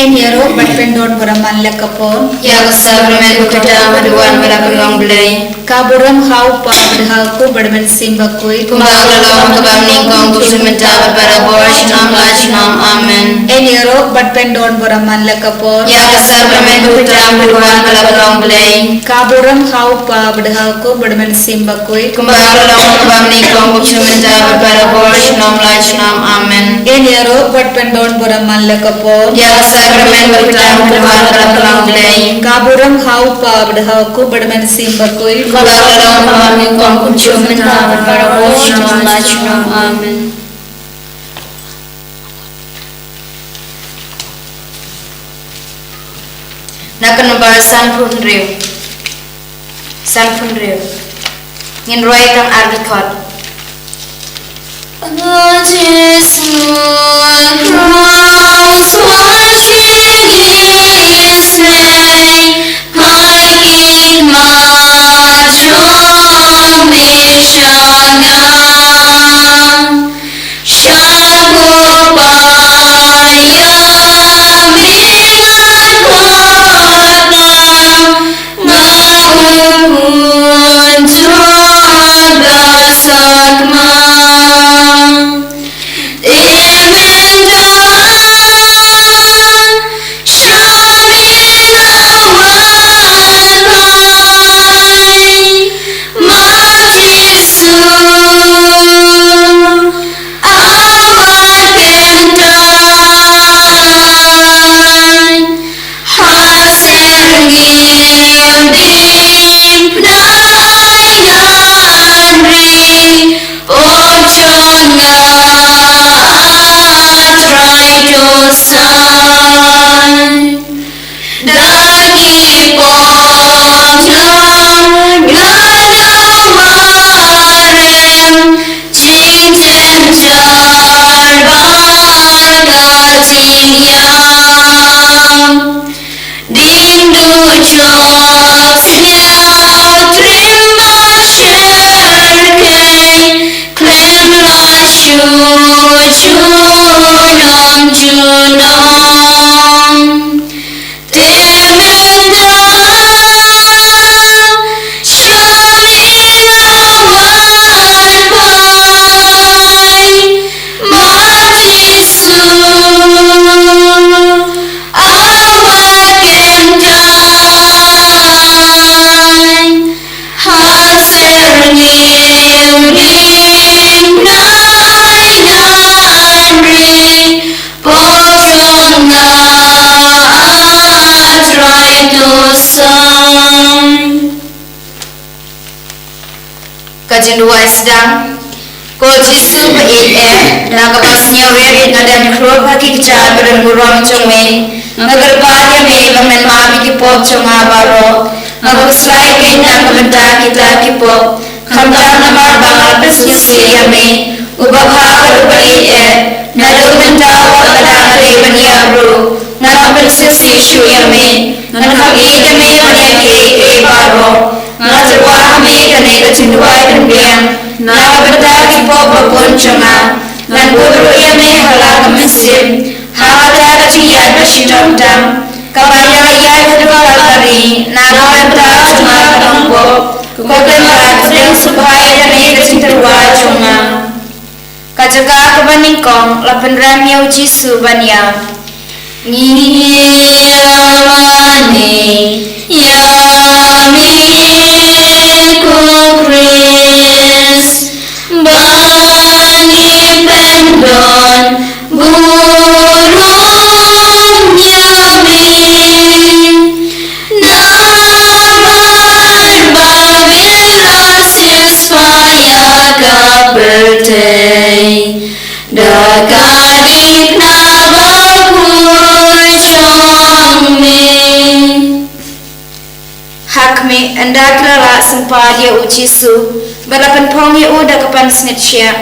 Enero berpendon beraman lekapon. Ya kesabraman bukata maduan berapang belai. Kaburam hau pa berhalku bermen simbakui. Kumbakalong kabamning kong kusuminta para borsinam lachnam. Amen. Enero berpendon beraman lekapon. Ya kesabraman bukata maduan berapang belai. Kaburam hau pa berhalku bermen simbakui. Kumbakalong kabamning kong kusuminta para borsinam lachnam. Amen. Enero berpendon beraman lekapon. Ya kesabraman bukata maduan berapang belai. Kaburam hau pa berhalku bermen simbakui. Kumbakalong kabamning kong kusuminta para borsinam lachnam. Amen. Nakan number sanfun rew ngin roy tang arbikot Jesus cross washing his name hiding Kajendua sedang ko Jisu nakapasnya weri ngadan kro bagi kejar beren burang cumi nagarpanya me kamen mabi ki pop cunga baro nagaslai kena kementa kita ki pop khamdar namar bangal pesnya siya me ubakha bari nado menta wadana re bania bro nakapesnya sishu ya me nakagi ya me bania ke baro Nazarwa me kane kajindua dendian nakabenta ki pop pon cunga nan guru ya me hala kamisim hada kaciya bashidam dam kabaya ya kedua kali nakabenta cunga kadangbo kokemara sedang subhaya dane kajindua cunga kajaga kebaningkong lapan ramya Jisu bania ngiyamane yami Chris bani pendon burung yami nabar babila siswaya kaperte dakadik nabakul chongme hakme andakla sempadia Jisu balapan pongi uda kapan snitchia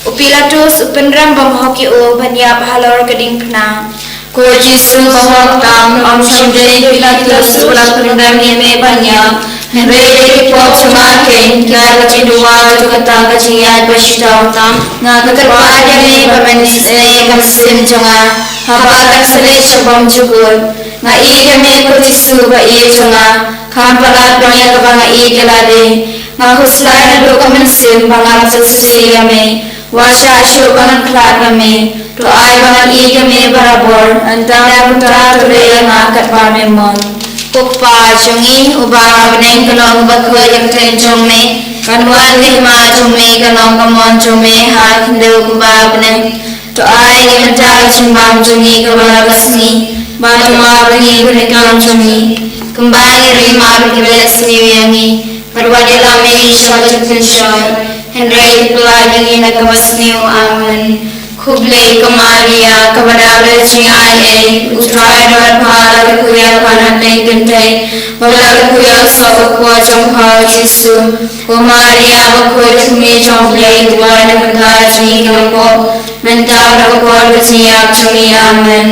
upilatus upendram bamhoki u banya bahalor Diengphna ko Jisu bahoktam amshamde pilatus balapan ramye me banya Nere pop semakin kaya kacindua tukata kaciat bersyidautam ngakakarwanya me bamanis kamsin jonga habakan sele shabam jugur nga igame ko Jisu ba ijonga khampalat bangya kabanga igelade nga khuslai na do kamen sim banga sesiyame washa ashu kanan khlakame to ai banga igame barabor anta putra to le nga katbame mon kokpa jongi uba beneng kanong bakhoi yakten jongme kanwan lima jongme kanong kamon jongme ha khindeu kuba beneng to ai ngata chimbam jongi kabala kasni batuma bengi benekam jongi kembali rima beresni yangi perwadela me shajat shoy Henry pelajang nagawasni amen kuble kamaria kabadala jingai utrai darpala kuya panan lengkentai wala kuya sa kwa jongha Jisu kumaria bakoi tumi jongle duana kandaji ngako mentara kwa siap jumi amen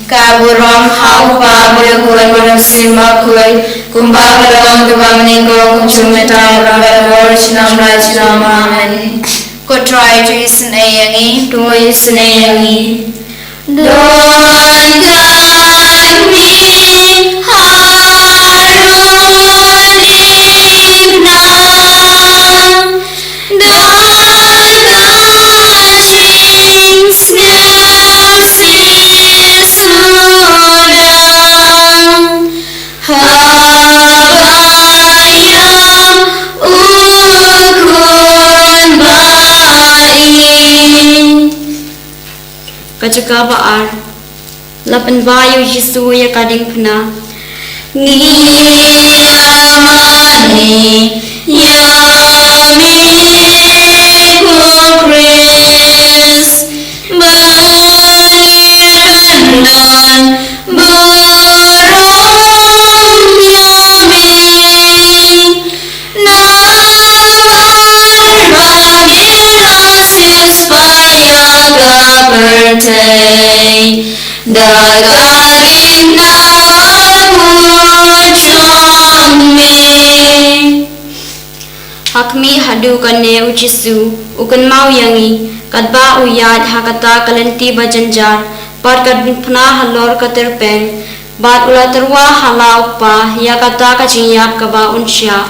kaburam haupa berkuai bersimba kuai kumbang kebangningo kumcumeta rabar sinam rajnam amen kotrai tu isneyangi tu isneyangi don kami harulibna don Kajaka baar lapan bayu Jisu ya Diengphna ngiyamani yami kukris bangiran burung yami nawar bagirasis payaka bertei dagaring nawar jommi hakmi hadu kane Jisu ukan mau yangi kadba uyad hakata kalenti bajanjar par Diengphna halor katerpeng bat ula terwa halau pa ya kata kajiyak kaba unsya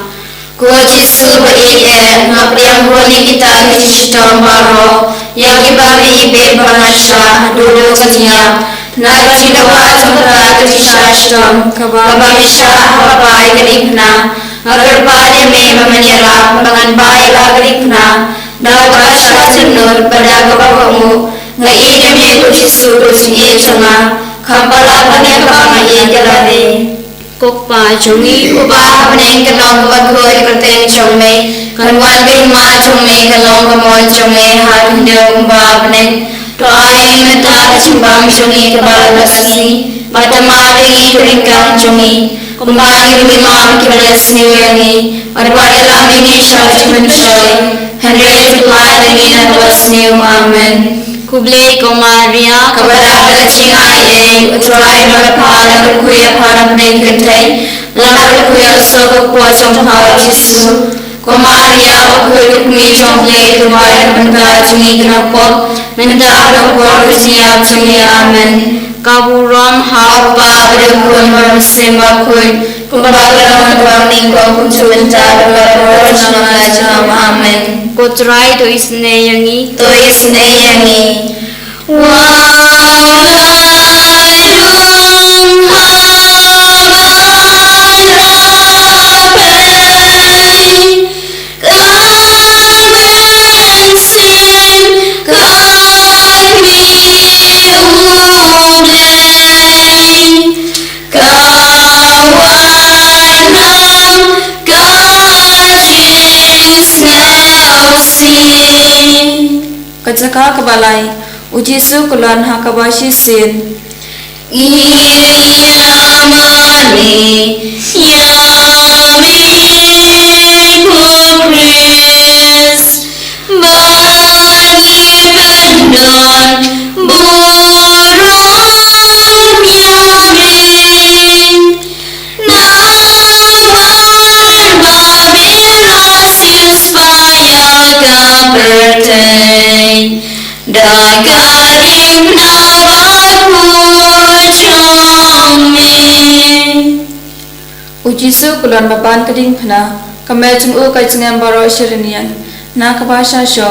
ko Jisu ba ngapriang honi kita Krishna maro yang ibami ibe banasha dudu kanya naga sidawa samra Krishna kabamisha habai Diengphna agar pada me mamanyala pangan bai Diengphna naga shasunur pada kabamu ngai me ko Jisu ko singe changa khampala panya kabanga yegalade kokpa jongi uba beneng kanong bakhoi kerteng jongme kanwan lima jongme kanong kamon jongme harindeu uba beneng to ai meta chimbam jongi kabala kasni batama ringi ringkang jongi kumbang lima kibalasni yangi arwadela mingi shajman shoy Henry pelajang nagawasni amen kuble komaria kabada jingai utrai darpala kuya para benengkentai lar kuya sobo kwa jongha Jisu komaria kuya kumi jongle duai benda jungi knapok menda kwa siap jungi amen kaburam haupa berkuan bersimba kuy kumbagalan warningo kumcumenta berwarnam amen kotrai to isneyangi Kajaka kabalai Jisu kulon hakabashi sin Iyamani yami kukris bangi bendon burung yami nawar babirasis payaka bertei dagaring nawar Uji su kulon maban kading phna kamel chung u kai chungam baro shirinian na kabasha sho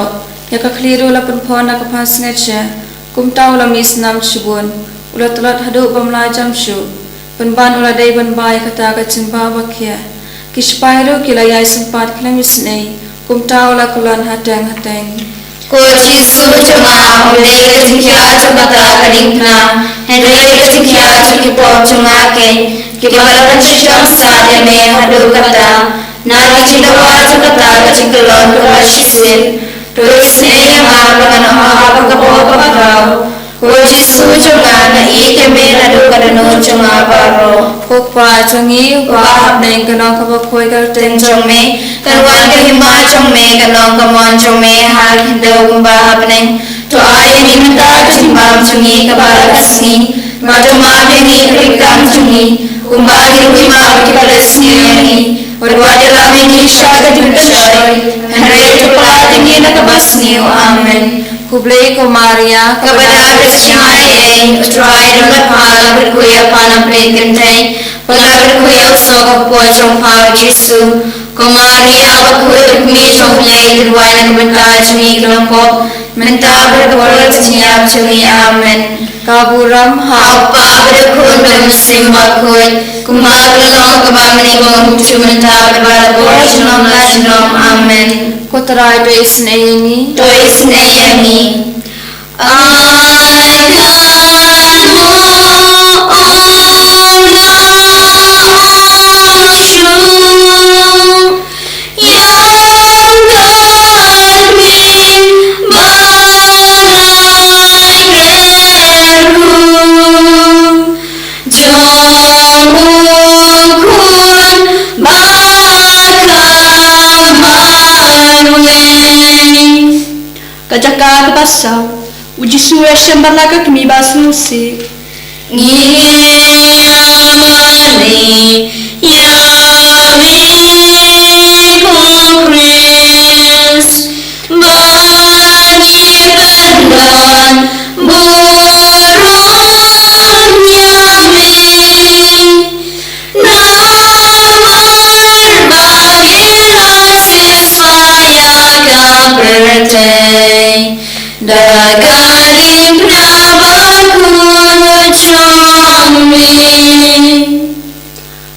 ya ka khliru la pun phon na ka phas nget she kum taw la mis nam chibun ula tulat hadu bamla jam shu pun ban ula dei ban bai kata ka chimba bakhya kishpairu kila yai sempat klamis nei kum taw la kulon hateng Ko Jesu chunga ole kithya chumata kadingna henre kithya chukipom chunga ke kibala chisham sadya me hadu kata na kichinawa chukata kachikalon kashisin to isne ma pagana ma pagapopagao ko Jesu chunga na ikeme hadu kadano chunga baro Kokpa chungi kwa hapneng kanong kabakoy karteng chongme karwan ka hima chongme kanong kamon chongme hal hindaw kumba hapneng to ay minta chimbam chungi kabala kasni matuma bini krikam chungi kumba hima kipalasni wadwada lamini shaka jubashoy hanre chupla tingi nakabasni amen Kublai ko Maria kabada kasyaye utray namatpala berkuya panam prekentay pala berkuya usok po chong pao Jesu ko Maria bakuya mi chong lay dirway nakabata chungi kalangkop menta berkuya sinyap chungi amen Kaburam Hapa berkun bermusim bakun kumagalong kabamani mong chumenta berbara chunong lajnong amen Kotrai to isnayani to isnayani Kajaka kebasaw, uji suwe shembalaka kimi basunsi. Ngiyamani Yahweh Kukris Bani Pendon Burung Yahweh Nawar bagilah siswaya kabertai Dagaling nabakun chommi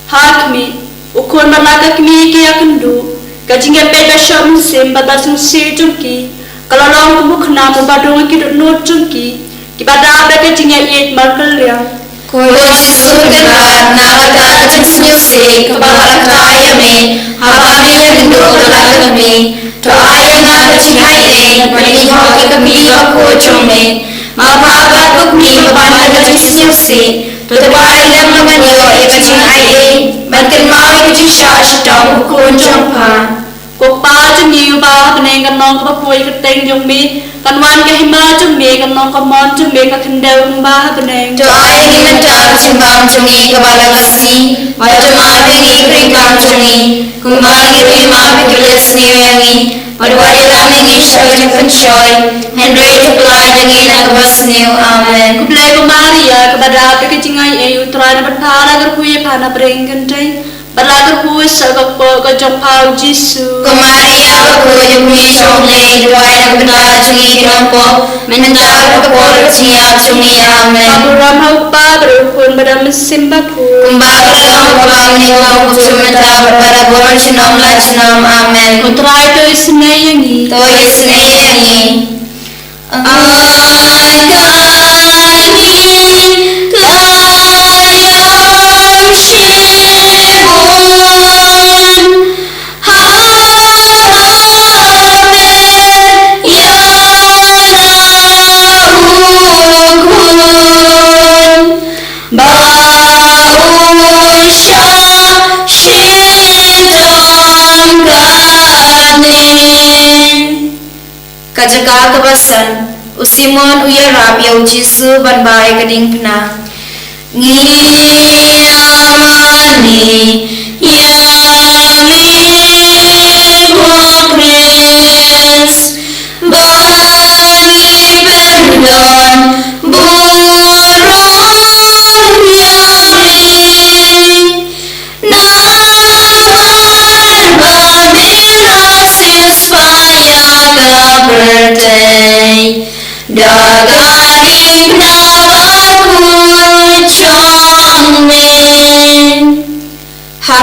Hakmi, ukon malaka kimi ki akundu. Kajinga peda sham semba basunsi jungki. Kalorong kumukna mubadong ki no jungki. Kibada beka jinga yet markalya. Ko Jesuga nabata jingsi kabalakaya me habami hindu kalakami to ayana kajingai mani hoki kami ko chome mapaga tukmi babana jingsi to tawai lam namanyo kajingai makin mawi kajishash tong ko chompa Kokpa jungi uba peneng kanong kapapoy keteng jungmi. Kanwan kahima jungmi kanong kamon jungmi kakendaw kumba peneng. to ay himenta simbang jungi kabalagasi macam bengi krikam jungi kumbali rima pikilis niyangi padwaya lamingi shoy penshoy henry supply jungi nakabas niyo amen Kublai ko Maria kabada pekejingai ayu trana bertara gerkuye pana berengkentay balagar kuwe sagakpo kajong pau Jesu Maria ko yung misong lay duwaya nakabata jungi kinampo menentag kapor siya jungi amen Abraham haupa berukun pada mesin baku kumbaga lang kapamani ko kusumenta para bor sinom lajnom amen Utray to isnayangi to isnayangi Kajaka kebasan usimon uyarap yau Jesu ban bai kadingphna ngiyamani Yahweh Kukris bani pendon burung Yahweh Nawar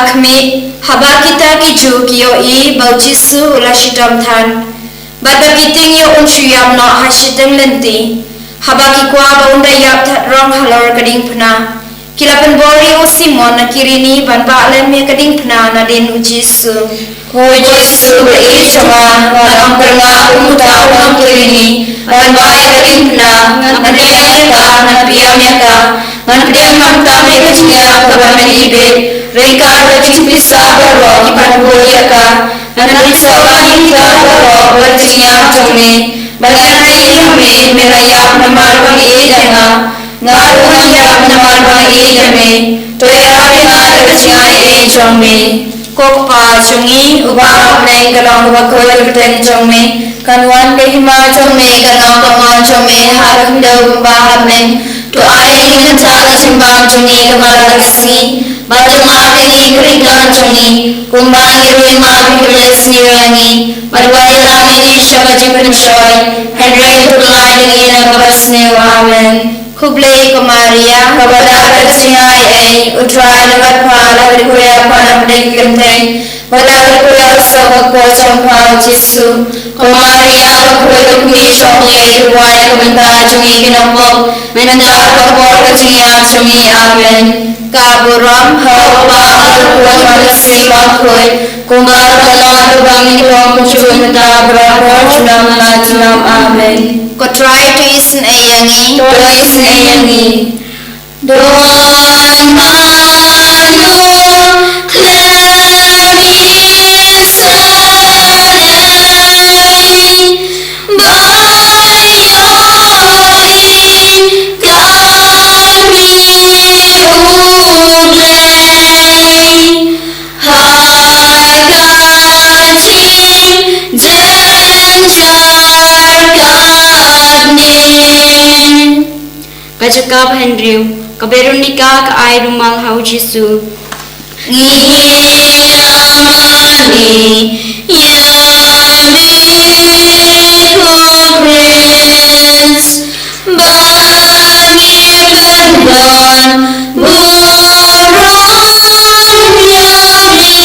Hakmi haba kita kiju kiyo I bau Jisu ula shitam than. Bada kiting yo unsuyam no hashiteng lenti. Haba kikwa baunda yap that rong halor Diengphna. Kilapan bori o Simon na kirini ban baalem ya Diengphna na din u Jisu. Ho Jisu beri chama walang perma umuta ulang kirini ban bae Diengphna ngadiyanya ka nadiyanya ka ngadiyang mamtame kecilnya kabamen ibe reka kecil bisa baro ipan boya ka nanisa wani ka baro berjinya jome banari hame merayap namarwang idanga ngaruhan yap namarwang idame toya bina kecilnya jome kokpa chungi ubah neng kalong bakoi berteng jome kanwan kehima jome kanong kamon jome harum dau ubah neng to ai ngan cara simbang chungi kamala kasi batu mati keringan chungi kumbang irui mati beresni rangi marwai lami shaka jipan shoy hendrai tulai dengan kabasne amen Kublai Maria kepada kecilai utrai lewat pala berkuya pada Diengphna pada berkuya sobat kuasa pau Jisu Maria berkuya kumi shokye ruaya kementar cumi kenopok menendak kapor kecilnya cumi amen kaburam hawa berkuya masih bakui kumar kalau bangi long cumi mentar berapa junam amen Ko try to isen ayangi Doan manu klemisai Bayoi kami ublay Hakacing Kajak Henry, Veronica ka rumal hau Jisu. Ngiyamani yami kobres bangi berbon burung yami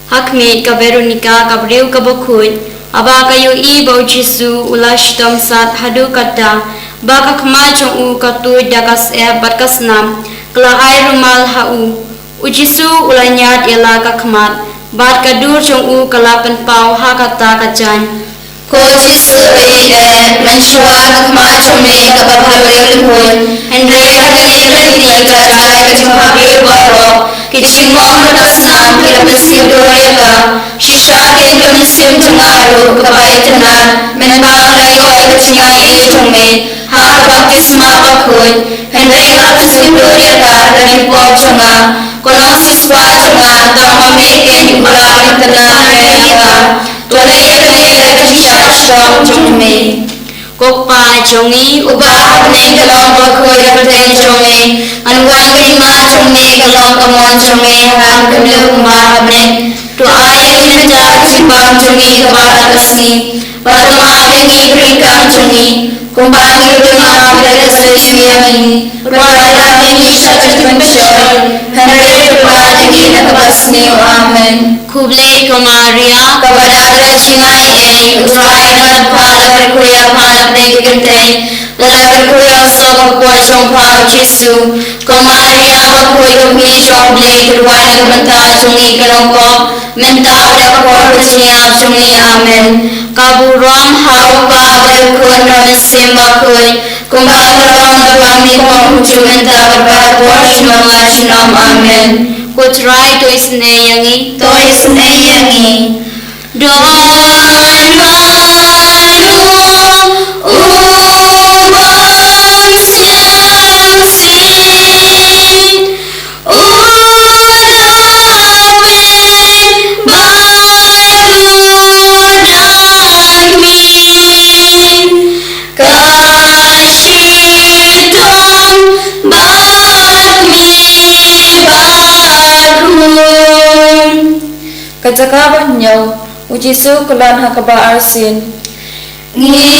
Hakmi ka Veronica ka breu ka bokut aba kayo I bau Jisu ulash tom sat hadu kata baka khma chong u ka tu dakas batkas nam kla ai rumal hau u Jisu ulanyat ela ka khmat bat ka dur chong u kala pen pau ha kata kajan Ko Jisu menshua ka khma chong me ka babreu hoi hendrai hakani lenti ka jai ka chha breu baro Kichimong tasnam kilapasim doyaka Shishakin kamisim tungaru kabaitanan Menbang layo ay kachingai chungme Hakabaktisma bakun Hendrai kapasim doyaka Ranipok chunga Kolong siswa chunga Tamamikin ibalawin tanan rayaka Tualaya kachishasham chungme Kokpa chungi ubah neng kalong bakhoy kapatay chungi Anwang kalima chungi kalong kamon chungi Ham kamil kumahab neng Tu ay minajak simbang chungi kabarat asni Patamawin ibrikang chungi Kumbang irima pagkasay siyami Ruwala mingi siya chungi Henry tuwalagi nakabasni amen Kublai Maria kepada kecilai utrai dan pada berkuya pada Diengphna pada berkuya sobat kuasa pau Jisu Maria berkuya kami shoblai terwai kementar cungi kelompok mentau dapat kecilnya cungi amen kaburam hau ka berkuya ramesim bakui kumbang kalong kami penghujung mentar berkuya sunam amen Ko try to isnayangi Doan manu ubang siusin Ulamin balunangmin Kasyitong bakmi Kajaka banyaw, ujisu kulan hakaba arsin. Ngiyamani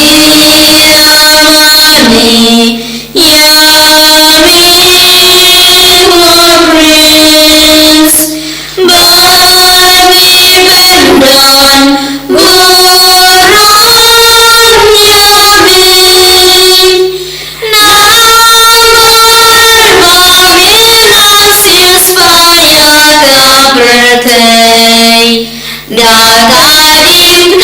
yamin mokris bagi bendan burung yamin namar bagian supaya kau bertai dakadim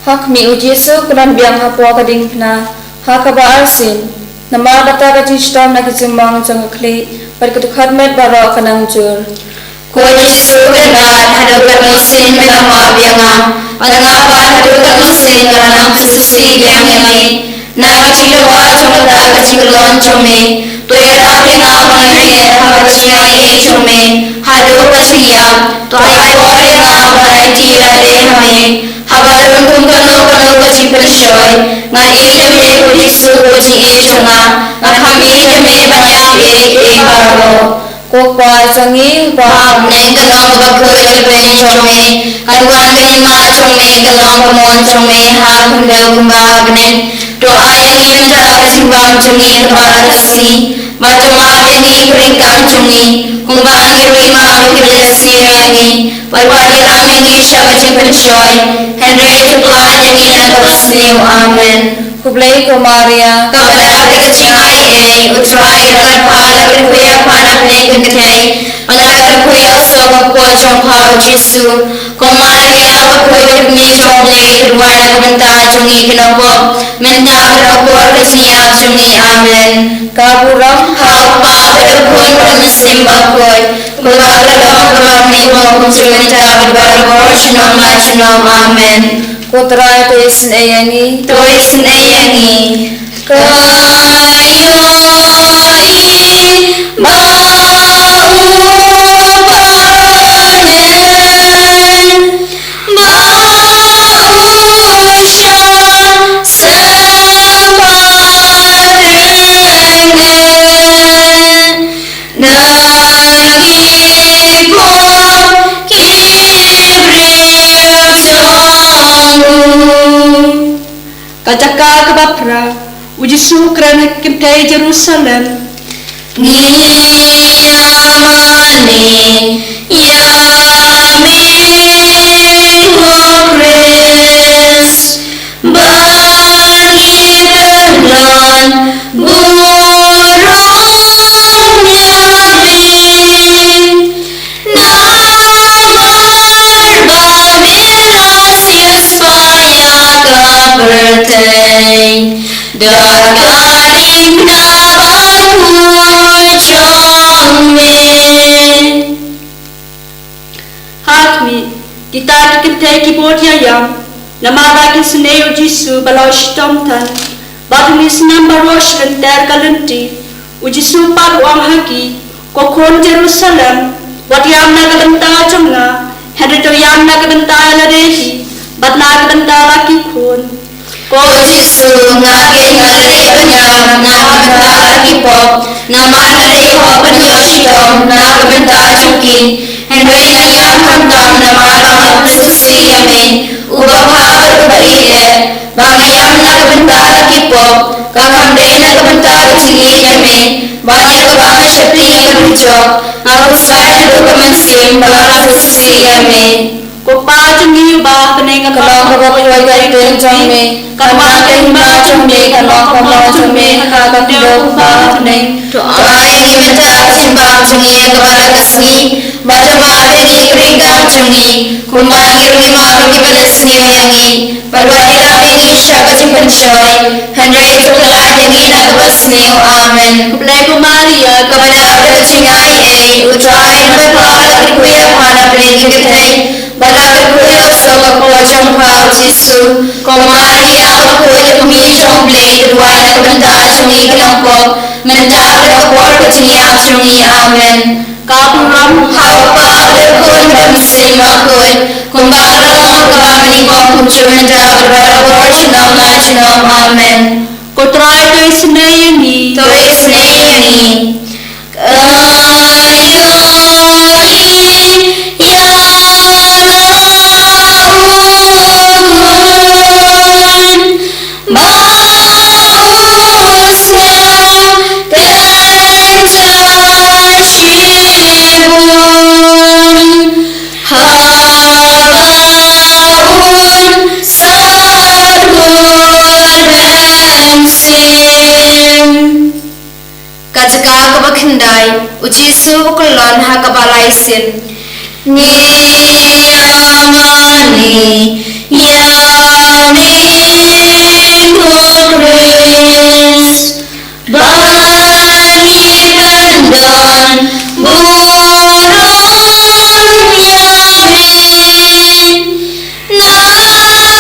Hak mi ujisu kulan biang hapua Diengphna hakaba arsin. Nama data kajistam na kizimbang jangakli berketukhat met baro kanang jur. Kujisu kenat hadukan musim nama biangam pangapa hadukan musim kanang susi biang ini na kacilwa chongda kacilon chome tuera biangam mangai hakachia e chome hadu kasiya toai bore ngam haiti ade hame habarun kungkano kaci pershoy nga ejame kujisu kuji echonga nga kami ejame banyak baro Kokpa zangi Pag nengkalong bagkoy ben chome kaduan kay ma chome kalong pamon chome ha kundaw kumbagnen to ayang imenta kasimbang chome kabarasi matuma beni pringkang chome kumbang irui ma kibelasi yangi pagwadi ramingi siya kachipenshoy Henry tukla yangi nakabasniw amen Kublai ko Maria Kapala kacingay utray nagpala kuya panap ni kentay Managad kuya sa pagpojong pao Jesu Kung Maria pagkuya ni Joble Ruwana kabanta jungi kinabok Menda kapor kaciyap jungi amen Kaburam Hapa pagkun pagmasimba koy Kulakalang kamamay mo kung sumita Berbara shalom la shalom amen Kutray to isin ayangi Tulis na yangi kayo'y maupanin bau'y siya sa paringan nag-ipon kibril sanggu Kajaka kabapra, ujisu kerana kentai Jerusalem. Ngiyamani yamin mokris bagi bendan burung yamin namar bagian supaya kau bertai dakadim nabahu chome Hakmi, kita kentai kibot yayam. Namara kisnei ujisu balau shtomtan. Batumi senam barosh lenter kalenti. Ujisu paruang haki. Kokon Jerusalem. Wat yam na kabenta chonga. Henry to yam na kabenta alarehi. Bat na kabenta laki kon. Kujisu ngake ngare banyam na kabenta kipop na manare ho panyoshtom na kabenta chungki Henry na yam hamdam na marang susi yamin ubapa ubaiye bagayam na kabenta kipop kakamde na kabenta chingi yamin banyak kabang shakti kabichok ngapusaya dokumensim balang susi yamin Kopa chungi ba peneng Kalong kabakuay kaitun chome Kamang kahimba chome Kalong kamang chome Kakakilo kubahaneng Tuai menta simbang chungi kabarakasni Bajama beni kringkang chungi Kumbangir lima kibalasni yangi Parwadira beni syakati penshoy Henry tukla yangi nakabasni amen Kublai ko Maria Kepada kacingay utrai napapala kuya panap ni kitay Balaga kuya sa pagpojong pao Jesu Kung Maria kuya kumijong blade Ruwana kabanda chungi kinampok Menda kapor kacingap chungi amen kapuram Hapa berkun bermusim akun Kumbang lang kabamani kong kumchumenda Berbara shalom la shalom amen Kotrai to isnei ni Tuwi Sirani Kajaka kabakindai ujisu ukulon hakabalaisin ni amani yamin kukris bagi bendan burung yamin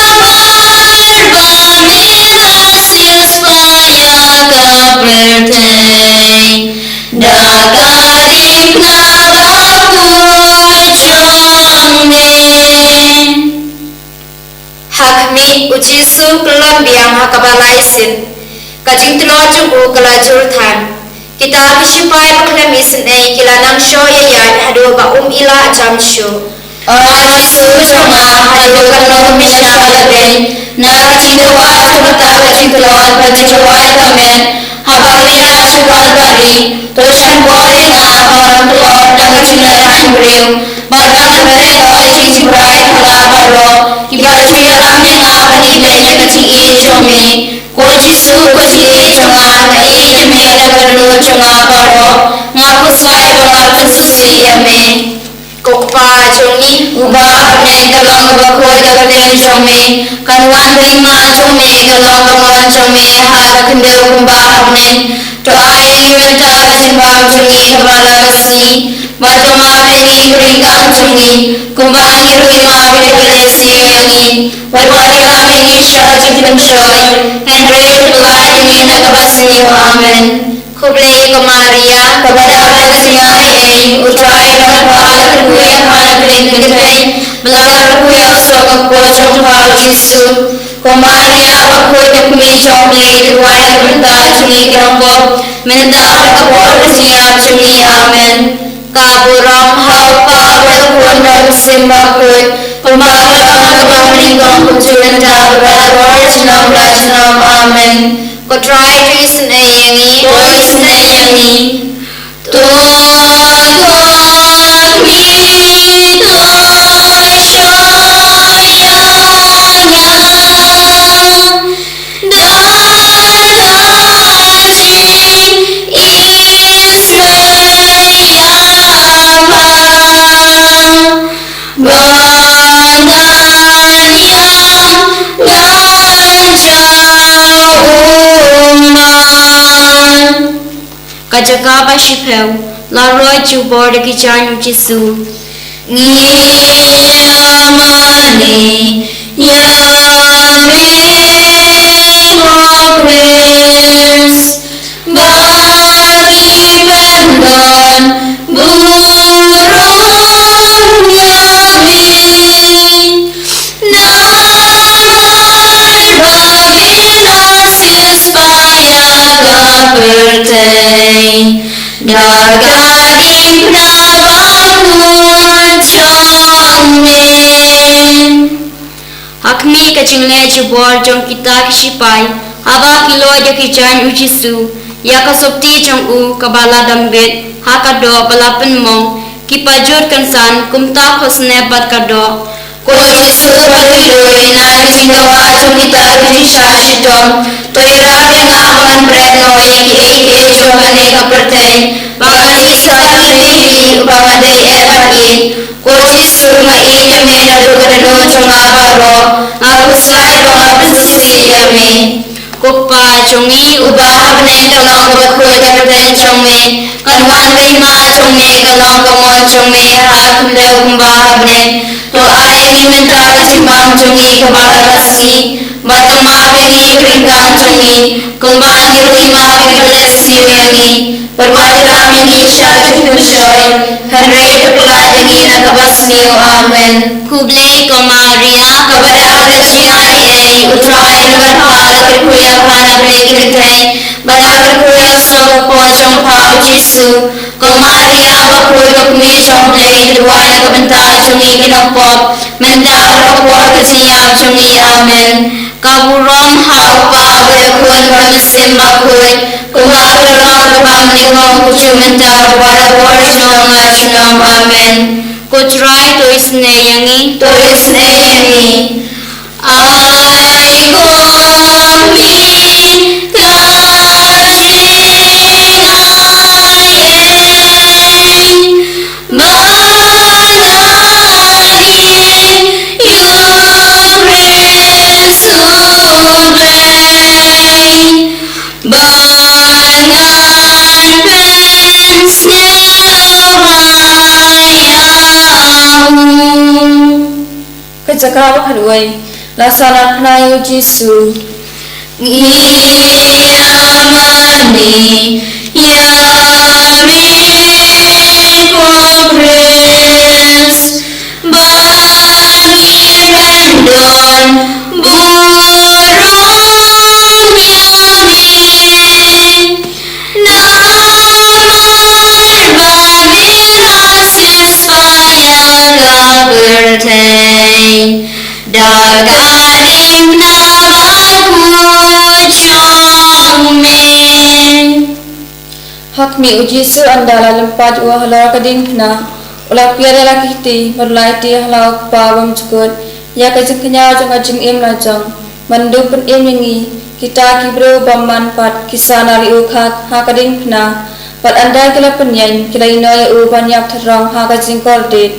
Hakmi ujisu kelon biang hakabalaisin kajing telojung u kelajur than kita kisipai paklamisin kilanang syo yayan hadu ba ila jamshu Ajisu jonga hadu kano misha laben na kajing dewa chumata kajing telon kajing dewa tamen habalina chuan bari toshan bore na orang telon na kajing laran beriu Badang mereka kajing berai hala baro Kibar cuya rame ngapa ni benya kacing i jomi Koji su koji i jonga na i jeme na perlu jonga baro Ngapu swai ngapu susi yame Kokpa jongi ubah ne galong bakoi dakne jomi Kanuan terima jomi galong kamuan jomi hal kendel kumbah ne Doa yang minta kasimbang jongi kepala kasih Bajoma beni ringkang jongi Kumbang irima beni siyangi Berwajah beni syajid bencoy Henry telah ingin kebasni amen Kublai kemaria kepada kasihnya Utrai kepala kedua pada beri kedai Melalui kuya sok pojong hal Yesus Kemaria aku demi jomli Tuai benda jongi kelompok Mendak kepala siap jongi amen Kaburam hapa berkuan dan sembakut Pembahasan kebahagiaan kunjungan berada jenam rajanam amen Kotrai tuisan ayangi Tuhan kita Kajaka bashipeu la roi chu borde ki chan jisu ni amani yamin okris bagi bendan burung yamin Daga Diengphna bangun chongmen Hakmi kachingle jubor jong kita kisipai Haba kilo jaki jan ujisu Ya kasopti jong u kabala dambet Hakado balapan mong Kipajur kansan kumta khosne bat kado Kojisu batuloy na kasingawa jong kita kajishashidom Toira bengaman bretno yaki jomane kapertay Bangani sakini bangadai eraki Kojisu mai jame na dukadano jonga baro Ngapusai bangapusisi yame Kukpa jongi ubah bne kalong bakoi kapertay jome Kanwan lima jome kalong kamon jome Hakumda kumbah bne To ay minta kasimbang jongi kabakarasi Batang mabini ringkang jongi Kumbang lima kapertay yangi Berwajah ini syajid bencoy Henry telah ingin kebasni amen Kublai kemaria kepada kasihnya Utrai dengan hal kekuya kana beri kedai Banyak kekuya sok pojong Giêsu, con Maria và khối độc mi trong đây được gọi là các ta trong nghi cái độc bọc, mình đã đọc qua cái gì áp trong nghi amen. Kaburam hau pa với khối và sim bạc khối, cùng áp được lo được bằng những ngôn của chúng mình đã được gọi là bor trong ngài trong amen. Cô trai tôi xin yangi, tôi xin yangi. Ai con mi ca xin Kecakap haluai, laksana knayu Yesu. Amani yami progress bangiran don burung yami namar babiras payah berteng dagaling Hak mi Yesu andala lempat wa halau kading phna ulak piara lakiti marlai ti halau pawam cukut ya kajeng kenya jang ajeng em lajang mandu pen em yangi kita kibro baman pat kisana li ukhat ha kading phna pat andai kala penyan kila inoy u banyak tharong ha kajeng kordet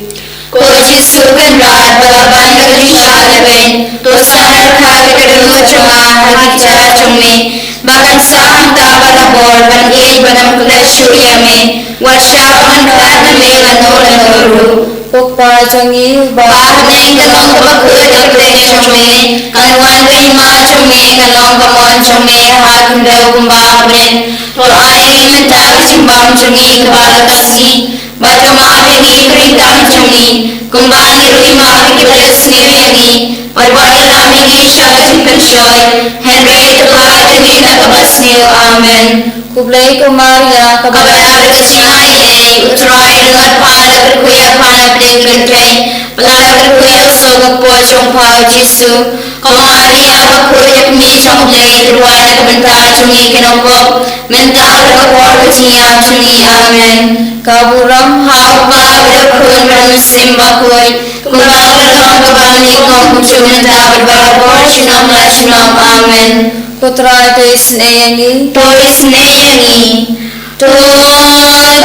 Cô Giêsu bên rạt và ban các linh cha lên tôi sanar khai cái đường trong hati cha trong mi bahkan sang ta balabor ban ei banam kleshu yame washa an rat me ganol noru pokpa jangi bah nei kalong bakul ka kleshu trong mi kanwan kai ma trong mi kalong kamon trong mi ha kundau kumba ben to ai men ta simbang trong mi kabala kasi baca maaf ini perintah cumi kembali rumah kita sendiri berbagai kami Isya simpan joy Henry telah demi tak kebasnya amen kublai ko Maria kabar kesiai utrai dengan pada berkuya pada berdengkrai pelala berkuya sogok pojong pau Yesu kau Maria berkuya kami trong lay ruang kebentar cumi kenopok mental kewar kesiam cumi amen kaburam hau pa berkun bermusim bakui kumbang berkong kebang nikong kucuman tak berbara sinam la sinam amen putra tais neyangi tulis neyangi tutot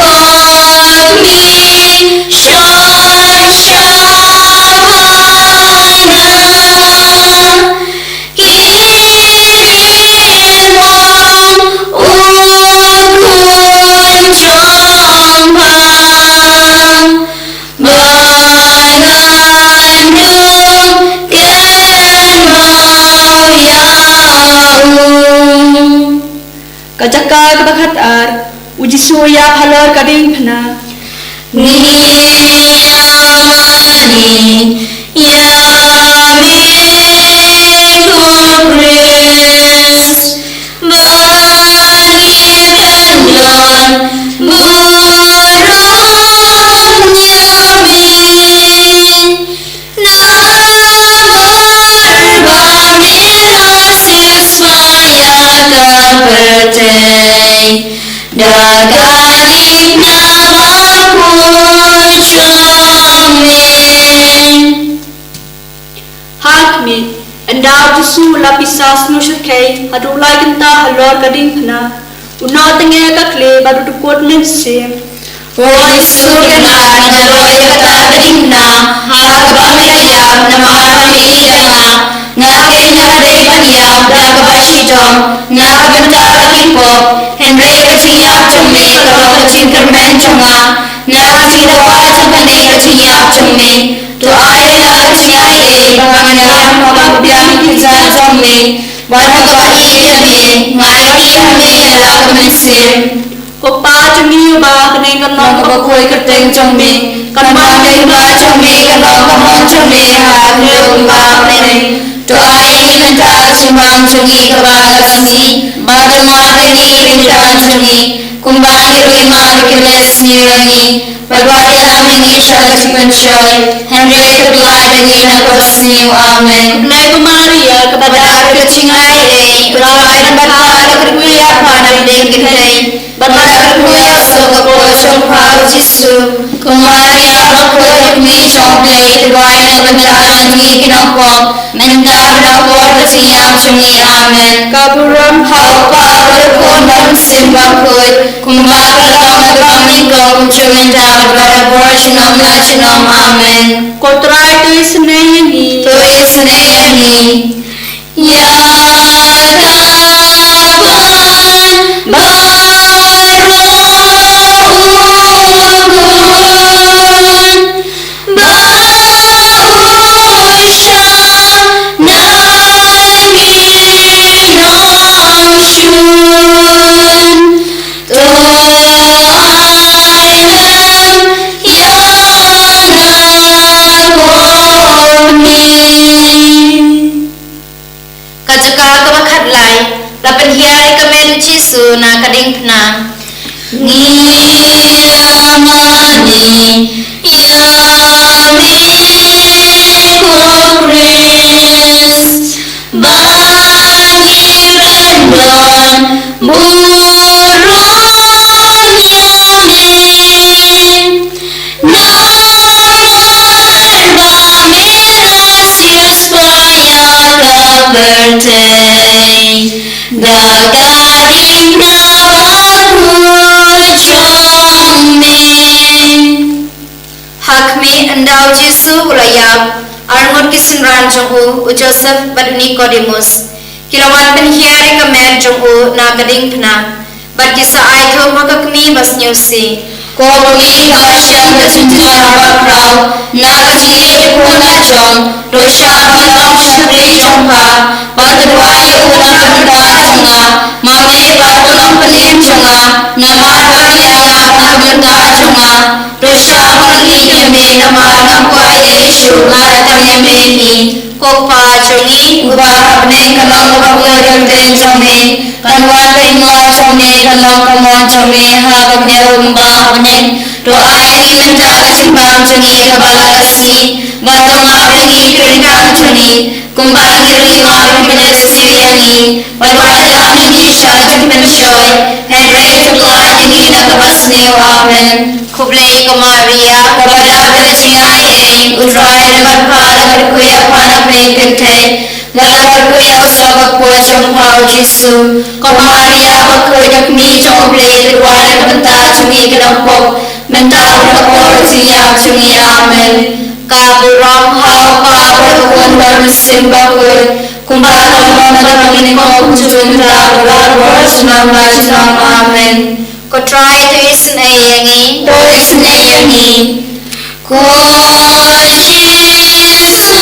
mi syasyawana kirimong ukun jompang Bandung ken mau yaum Kajaka kabakat ar uji suya halor kading phna Niyamani yami progress bangiran don burung yami namar bamiras supaya kepercayai dagaling namaku comen hakmi endau Yesu lapisas no shkai adulai kenta halor kading phna uno tenge ka kle badu dukot men sem Yesu kenal naloi kata kadingna harbamiyam namaramiidanga nakenya rebanyam dakabashidom nakabenta kipop henry kachiyap chome kalokachinkermen chonga nakasidawa changane kachiyap chome to ayala kachiyaye banganam makabyam kijan chome banagawaiiyame ngaiyame alakamensim Opa chumi ba kene kan nong ka khoi ka teng chong me kan ma teng ba chong me kan long ka mon chong me ha ne ba ne to ai men ta simbang chong ni ka ba ka si ba ka ma te ni rin ta chong ni ku kumbang irui ma bikiles nirangi berwadi lamingi syarakat mencoy Henry kebelai dengan nakabas niu amen Nai Maria kepada kecingai berawai dan bakal kerkuya pada dengan bakal kerkuya sokapo congpau Jisu kumaria bakal mi congplay berwai dan bakal ni kinapok mendap nakor keciam cungi amen kaburam haupa berkon dan simbakut kumbang kelam kau cumenda berborsinam lacinam amen kotrai tu isnayani Ya kapan Lapan hiari kemen Jisu na Diengphna Ngiamani Kris Bagi rendon burungnya Namar bamira supaya kebertai Dagaring Hakmi endau Jisu ulayap Arngot kisinran jong'u Joseph bad Nicodemus Kilawan penhiari kemen jong'u na Diengphna Bad kisa aito makakmi bas nyusi Kogi kasya kesintilan bakrau Na kajiri puna jong Dosya bilang syukri jongha Badruai ulang benda jonga Mame batulang pelim jonga Nama kaya na benda jonga Dosya mali yame nama nampuai Yesu Ngaratang yame ni Kokpa jongi Ubah abne kalang kapulang den jome Kanwan ringo jome kalang kamon jome Hagabne rumba abne Doa yang menjaga simbang jongi kabala kasi Batong abengi keringkang jongi Kumbang iri ngawin penyelesaiani Berwadalah ini syarakat mencoy Henry sebelah ini nakabas niu amen Kublai ke Maria kepada kecingai Utrai dan berpada berkuya pada berkentai Dalam berkuya usah berkuya congpau Jisu Ke Maria berkuya kami congplay Berwada kebentar cungi kedampok Mental berkor siap cungi amen Kaburam haupa berkon dan simbakut Kumbang ini kau cumenda bersenam lacinam amen Kotrai tu isnayangi Ko Jisu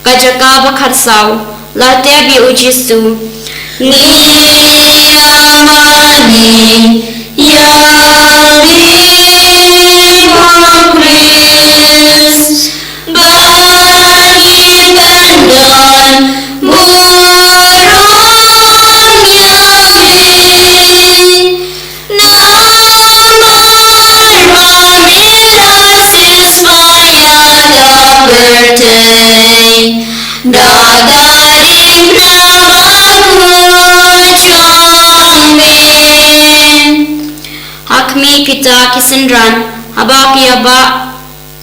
Kajaka bakarsau Latia bi ujisu Ngiamani Kris Bagi pendon burungnya Namar bamira supaya kebertai Dagaring Hakmi kita kisendran Haba kiaba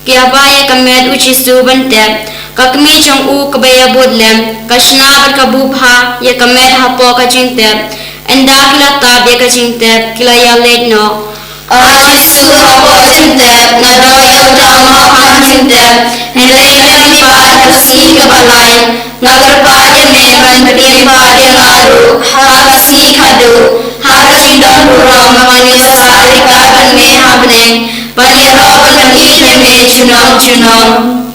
ya kamed ujisu bantep Kakmi jong u kabaya bodlem Kashna berkabubha ya kamed hapo kajintep Enda kila tab ya kajintep Kila ya letno Ajisu hapo jintep Nado ya utama kan jintep Henry lipat kasi kabalay Nagarpad ya meban Kadipad ya ngaru Hakasi kadu Hakasindang burang Manisa alikakan me habneng Paniro pagkakit me Junom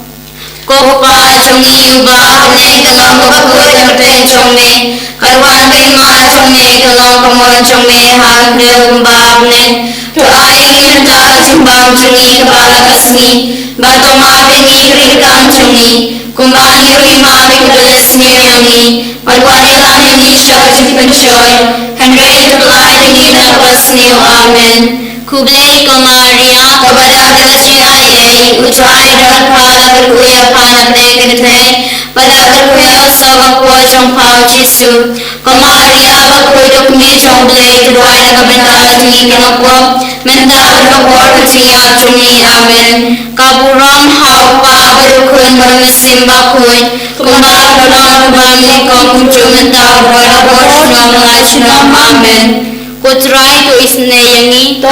Kopa Chongi Uba Ne Kalong Kapakoi Kapten Chongme Karwan Kaima Chongme Kalong Kamon Chongme Hakde Umbabne To Aing Ta Chimbam Chongi Kabala Kasni Batoma Pengi Rikam Chongi Kumbani Rima Vikadasni Yongi Malwani Lani Nisha Chipanchoy Henry Tulai Nina Basni Amen Kublai Kamaria Kabada Kalasiaye Utrai Rakala Berkuya Pana Dekente Pada Berkuya Sawa Pojong Pau Jisu Kamaria Bakui Dokmi Chomblai Tuai Kabenda Tungi Kanapwa Menta Berkapor Katia Tungi Amen Kaburam Haupa Berkun Bermesim Bakui Kumbal Kadang Kubali Kong Jumenta Berkapor Tungamangashinam Amen Kutrai to isneyangi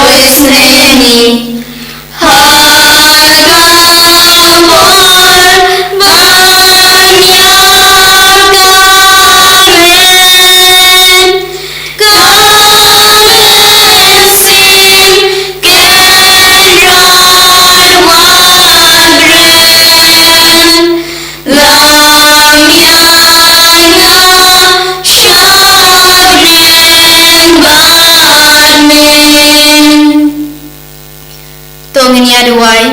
Duai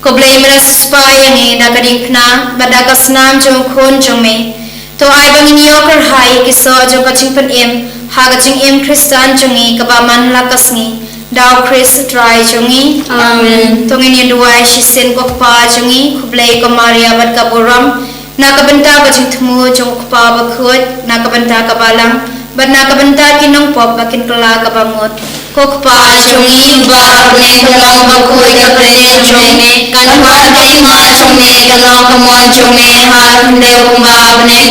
ko blame ras spy ni Diengphna badakas nam jong khon jong me to ai bang ni yoker hai ki so jong ka ching pen em ha ka ching em Christian jong ni ka ba man la kas ni daw Chris try jong ni amen to ni duai shi sen ko pa jong ni ko blai ko Maria bad ka boram na ka benta ka ching thmu jong ko pa ba khot na ka benta ka balang bad na ka benta kinong pop bakin kala ka bangot Kokpa Chongi Ba Ne Kalong Bakui Kapre Chongi Kanwa Kaima Chongi Kalong Kamon Chongi Hakde Umba Ne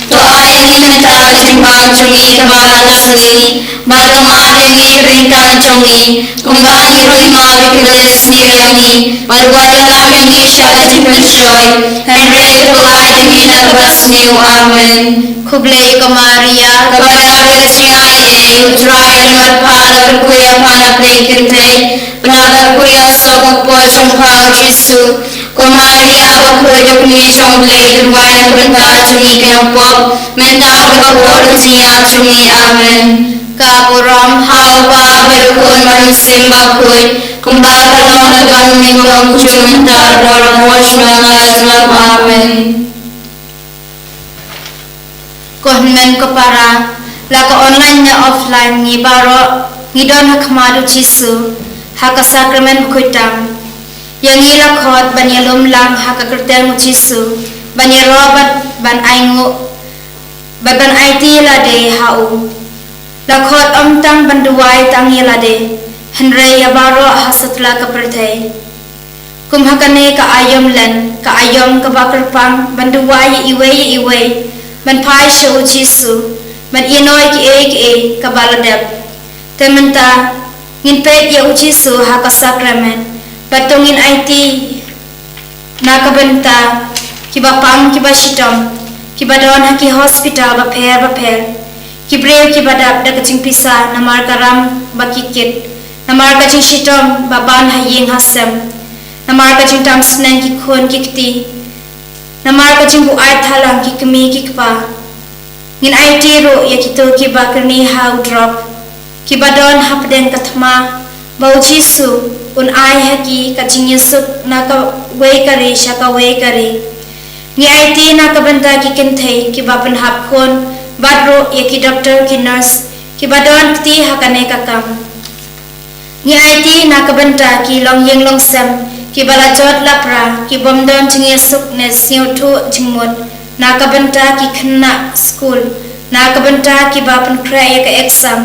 To Ai Menta Chimbang Chongi Kabala Sali Batama Dengi Ringkan Chongi Kumbani Rima Vikades Niyami Malwala Kami Shaka Chipan Shoy Henry Tulai Dengi Nakabas New Amen Kublai Kamaria Kabala Siaye Utrai Marpala Kuya Pana Dekente Panada Kuya Sokok Po Chongpao Jisu Kumaria Bakui Dokni Chongblai Duwai Benta Chungi Kenopop Menta Bakapor Tia Chungi Amen Kapuram Haupa Berkun Manusim Bakui Kumbal Kalong Nagan Nikong Chumenta Dorang Washmangat Amen Kohmen Kopara Laka online na offline ni baro ngidon hakmadu Jisu haka sakramen kuitang yang ila khot banyalum lang haka kerteng Jisu banyarobat ban aingu ban IT lade hau la khot omtang banduai tang yalade henre ya baro hasatla ka perthai kum hakane ka ayom len ka ayom ka bakerpang banduai iwe ban pai shu Jisu man inoi ki kabaladep tementa ngin pet ya Jisu haka sakramen batongin IT nakabenta kibapang kibashitom kibadon haki hospital baper kibreu kibadap da kaching pisa namar karam bakikit namar kaching shitom baban hayeng hasem namar kaching tamsnen ki khon kikti namar kaching bu ai thalang ki kemi kikpa ngin IT ro ya kito ki bakrni how drop ki badon hapden kathma bau Jisu un ai haki kaching Yusuf na ka we kare shaka we kare ngi IT na ka banda ki kenthei ki bapan hap khon badro ya ki doctor ki nurse ki badon ti hakane ka kam ngi IT na ka banda ki long yeng long sam ki bala jot lapra ki bomdon ching Yusuf ne siu thu jingmot na ka banta ki khna school na ka banta ki bapan kray ka exam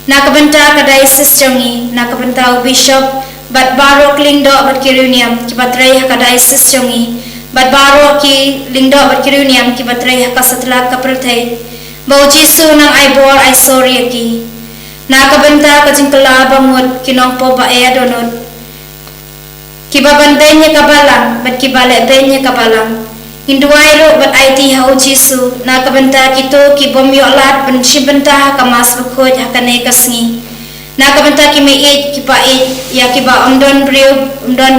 na ka banta ka diocese chongi na ka banta bishop bat baro klingdo bat kiruniam ki batrai ka diocese chongi bat baro ki lingdo bat kiruniam ki batrai ka satla ka prathai bau Jisu nang ai bor ai sorry ki na ka banta ka jingkala bangot kinong po ba e donot ki babantenya ka balang bat ki bale tenya ka balang Hinduai ro bat IT hau Jisu na ka banta kito ki bomyo lat ban shibanta ka mas khoj hakane kasngi na ka banta ki me ki pa ya ki ba umdon breu umdon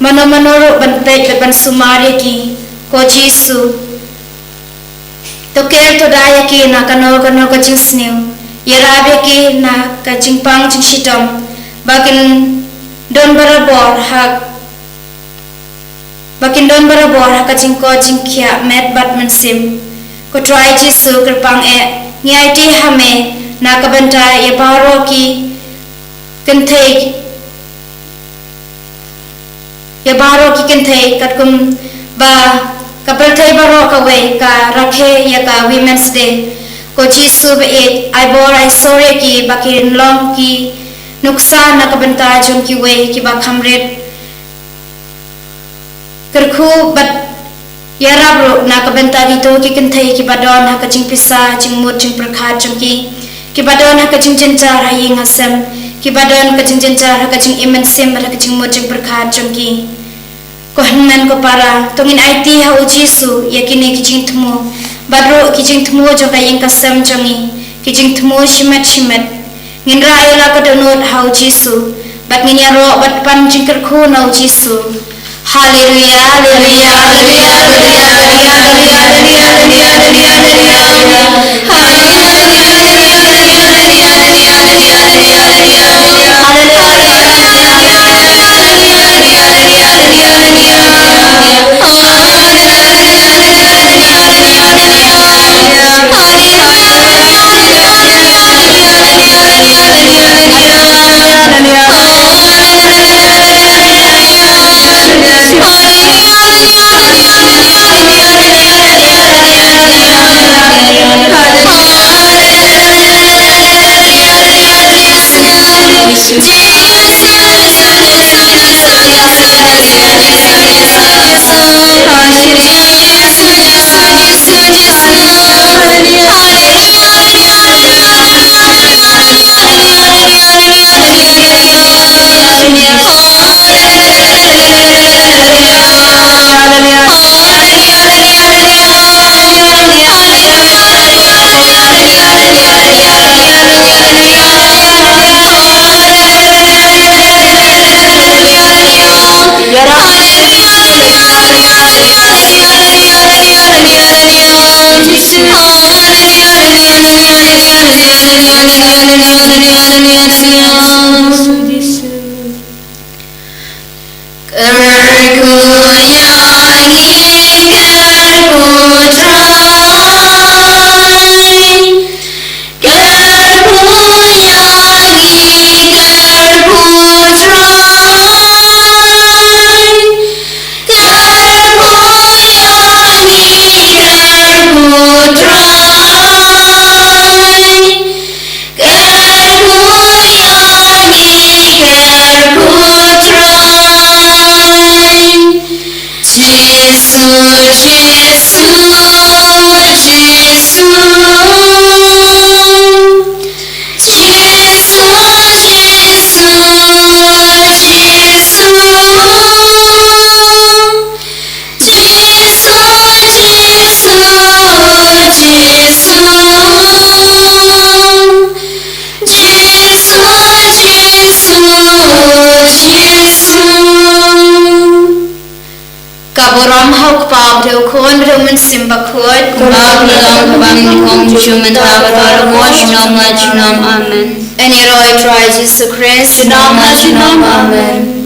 Mano ban pet ban sumari ki ko Jisu. To ker to daya ki na kano ka jing snew. Yarabe ki na ka jing pang jing shitam. Bakin don barabor ha ka jing ko jing kia met batman sim. Ko try Jisu kerpang ngai ti hame na ka banta ya baro ki kentei kat kum ba ka bertai baro ka we ka rakhe ya ka women's day ko Jisu be ai bor ai sore ki bakin long ki nuksan na ka banta jung ki we ki ba khamret kerkhu bat ya rabro na ka banta ki to ki kentai ki badon ha ka jing pisa jing mut jing prakhat jung ki badon ha ka jing jenjar ha ying asam ki badon ka jing jenjar ha ka jing iman sim ha ka jing mut jing prakhat jung ki ko hanman ko para tongin IT ha Jisu yakini ki jing thmo badro ki jing thmo jo ka ying kasam jongi ki jing thmo shimat ngin ra ayla ka donot ha Jisu bat ngin ya ro bat pan jing kerkhu na Jisu. Hallelujah, hallelujah, hallelujah, Kaboram hauk pau deu khon roman simba khoi Kubab lang bang hong juman tabar mo chinom amen. Any roy try Jesus Christ Chinom amen.